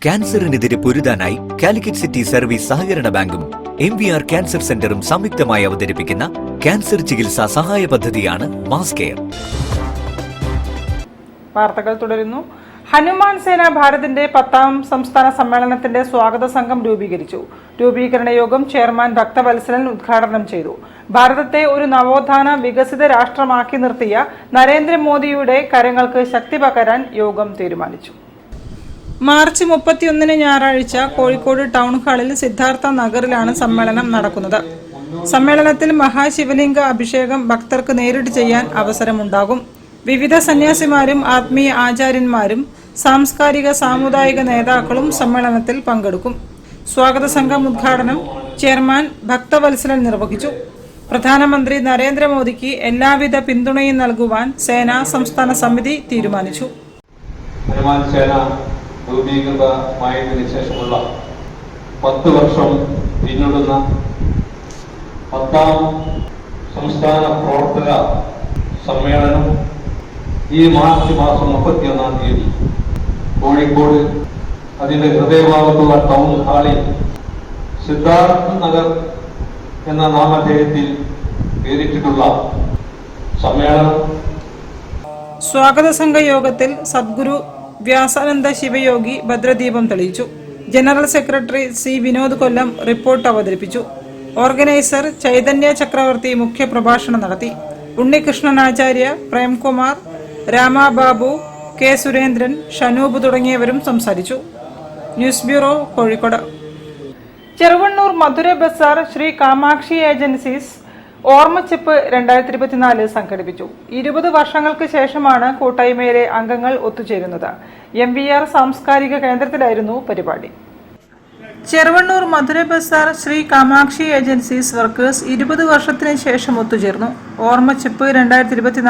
ക്യാൻസറിനെതിരെ പൊരുതാനായി Calicut city service സഹകരണ ബാങ്കും MVR cancer സെന്ററും സംയുക്തമായി അവതരിപ്പിക്കുന്ന ക്യാൻസർ ചികിത്സാ സഹായ പദ്ധതിയാണ് മാസ് കെയർ. വാർത്തകൾ തുടരുന്നു. ഹനുമാൻ സേന ഭാരതിന്റെ 10ാം സംസ്ഥാന സമ്മേളനത്തിന്റെ സ്വാഗത സംഘം രൂപീകരിച്ചു. രൂപീകരണ യോഗം ചെയർമാൻ ഭക്തവത്സലൻ ഉദ്ഘാടനം ചെയ്തു. ഭാരതത്തെ ഒരു നവോത്ഥാന വികസിത രാഷ്ട്രമാക്കി നിർത്തിയ നരേന്ദ്രമോദിയുടെ കരങ്ങൾക്ക് ശക്തി പകരാൻ യോഗം തീരുമാനിച്ചു. മാർച്ച് 31 ഞായറാഴ്ച കോഴിക്കോട് ടൗൺ ഹാളിൽ സിദ്ധാർത്ഥ നഗറിലാണ് സമ്മേളനം നടക്കുന്നത്. സമ്മേളനത്തിൽ മഹാശിവലിംഗ അഭിഷേകം ഭക്തർക്ക് നേരിട്ട് ചെയ്യാൻ അവസരമുണ്ടാകും. വിവിധ സന്യാസിമാരും ആത്മീയ ആചാര്യന്മാരും സാംസ്കാരിക സാമുദായിക നേതാക്കളും സമ്മേളനത്തിൽ പങ്കെടുക്കും. സ്വാഗത സംഘം ഉദ്ഘാടനം ചെയർമാൻ ഭക്തവത്സലൻ നിർവഹിച്ചു. പ്രധാനമന്ത്രി നരേന്ദ്രമോദിക്ക് എല്ലാവിധ പിന്തുണയും നൽകുവാൻ സേനാ സംസ്ഥാന സമിതി തീരുമാനിച്ചു. ഹനുമാൻ സേന രൂപീകൃതമായതിനു ശേഷമുള്ള 10 വർഷം പിന്നിടുന്ന 10ാം സംസ്ഥാന പ്രവർത്തക സമ്മേളനം ഈ മാർച്ച് മാസം 31 തീയതി കോഴിക്കോട് അതിന്റെ ഹൃദയഭാഗത്തുള്ള ടൗൺ ഹാളിൽ സിദ്ധാർത്ഥ നഗർ എന്ന നാമധേയത്തിൽ പേരിട്ടിട്ടുള്ള സമ്മേളനം. സ്വാഗത സംഘ യോഗത്തിൽ സദ്ഗുരു വ്യാസാനന്ദ ശിവയോഗി ഭദ്രദീപം തെളിയിച്ചു. General secretary C Vinod Kollam report അവതരിപ്പിച്ചു. ഓർഗനൈസർ ചൈതന്യ ചക്രവർത്തി മുഖ്യ പ്രഭാഷണം നടത്തി. ഉണ്ണികൃഷ്ണനാചാര്യ, പ്രേംകുമാർ, രാമാബാബു, കെ സുരേന്ദ്രൻ, ഷനൂബ് തുടങ്ങിയവരും സംസാരിച്ചു. News bureau, Kozhikode. Cheruvannur Madhura bazaar Shri Kamakshi agencies ഓർമ്മച്ചെപ്പ് 2024 സംഘടിപ്പിച്ചു. 20 വർഷങ്ങൾക്ക് ശേഷമാണ് കൂട്ടായ്മയിലെ അംഗങ്ങൾ ഒത്തുചേരുന്നത്. MVR സാംസ്കാരിക കേന്ദ്രത്തിലായിരുന്നു പരിപാടി. Cheruvannur Madhura bazaar Shri Kamakshi agencies workers 20 വർഷത്തിന് ശേഷം ഒത്തുചേർന്നു. ഓർമ്മച്ചെപ്പ് 2024